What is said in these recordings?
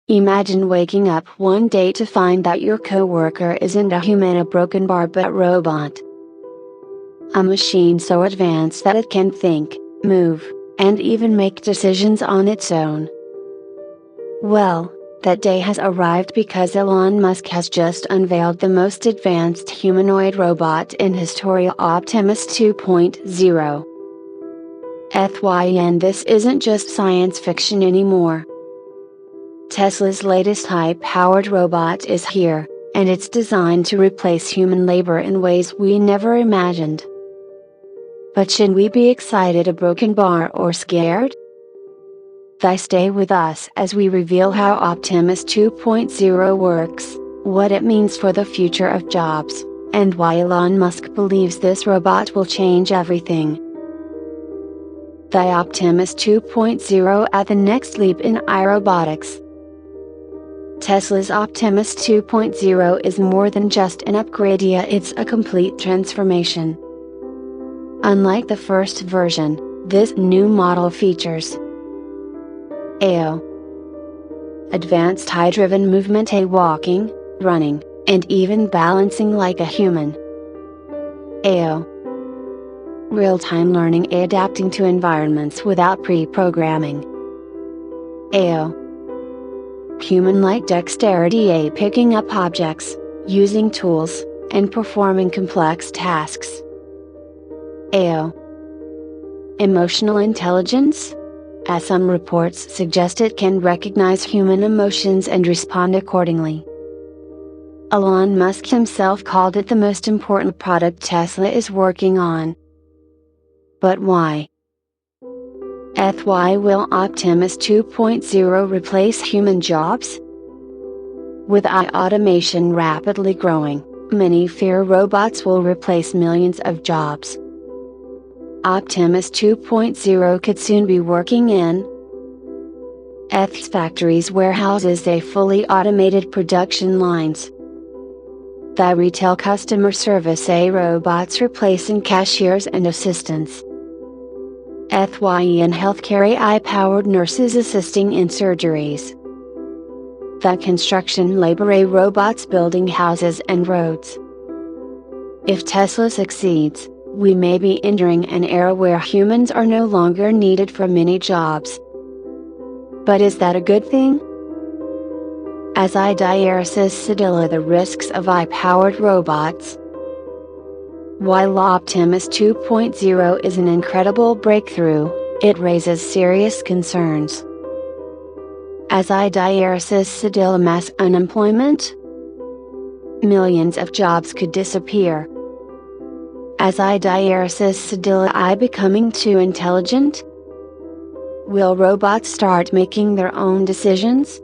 Imagine waking up one day to find that your coworker isn't a human, a broken bar, but robot. A machine so advanced that it can think, move, and even make decisions on its own. Well, that day has arrived because Elon Musk has just unveiled the most advanced humanoid robot in history, Optimus 2.0. And this isn't just science fiction anymore. Tesla's latest high-powered robot is here, and it's designed to replace human labor in ways we never imagined. But should we be excited, a broken bar, or scared? Stay with us as we reveal how Optimus 2.0 works, what it means for the future of jobs, and why Elon Musk believes this robot will change everything. The Optimus 2.0 at the next leap in iRobotics. Tesla's Optimus 2.0 is more than just an upgrade, it's a complete transformation. Unlike the first version, this new model features advanced high-driven movement, walking, running, and even balancing like a human. Real-time learning, adapting to environments without pre-programming. Human-like dexterity, picking up objects, using tools, and performing complex tasks. Emotional intelligence? As some reports suggest, it can recognize human emotions and respond accordingly. Elon Musk himself called it the most important product Tesla is working on. But why? Why will Optimus 2.0 replace human jobs? With AI automation rapidly growing, many fear robots will replace millions of jobs. Optimus 2.0 could soon be working in factories, warehouses, fully automated production lines. The retail customer service, robots replacing cashiers and assistants. In healthcare, AI-powered nurses assisting in surgeries. The construction labor, robots building houses and roads. If Tesla succeeds, we may be entering an era where humans are no longer needed for many jobs. But is that a good thing? As says Sedilla, the risks of AI-powered robots. While Optimus 2.0 is an incredible breakthrough, it raises serious concerns. As says Sedilla, mass unemployment? Millions of jobs could disappear. As says Sedilla, becoming too intelligent? Will robots start making their own decisions?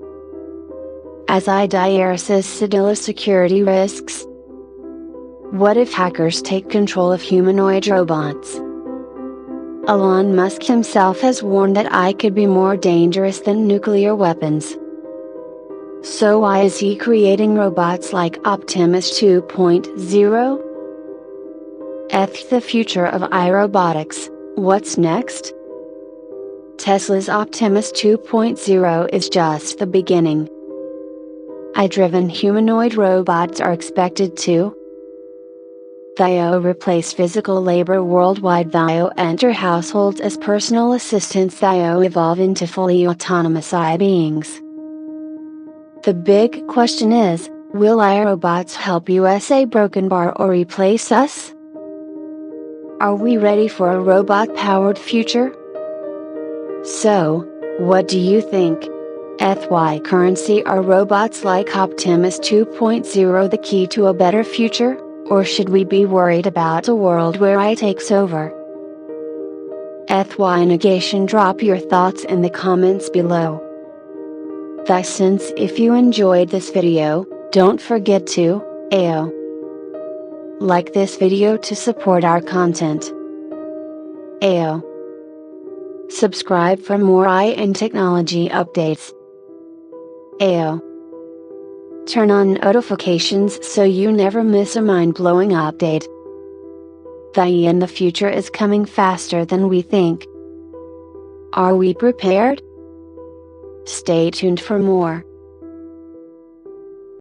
As says Sedilla, security risks? What if hackers take control of humanoid robots? Elon Musk himself has warned that AI could be more dangerous than nuclear weapons. So why is he creating robots like Optimus 2.0? The future of iRobotics, what's next? Tesla's Optimus 2.0 is just the beginning. AI-driven humanoid robots are expected to replace physical labor worldwide. Enter households as personal assistants. Evolve into fully autonomous AI beings. The big question is, will iRobots help us, a broken bar, or replace us? Are we ready for a robot-powered future? So, what do you think? Why currency, are robots like Optimus 2.0 the key to a better future? Or should we be worried about a world where AI takes over? Why negation? Drop your thoughts in the comments below. Since if you enjoyed this video, don't forget to like this video to support our content. Subscribe for more AI and technology updates. Turn on notifications so you never miss a mind-blowing update. The future is coming faster than we think. Are we prepared? Stay tuned for more.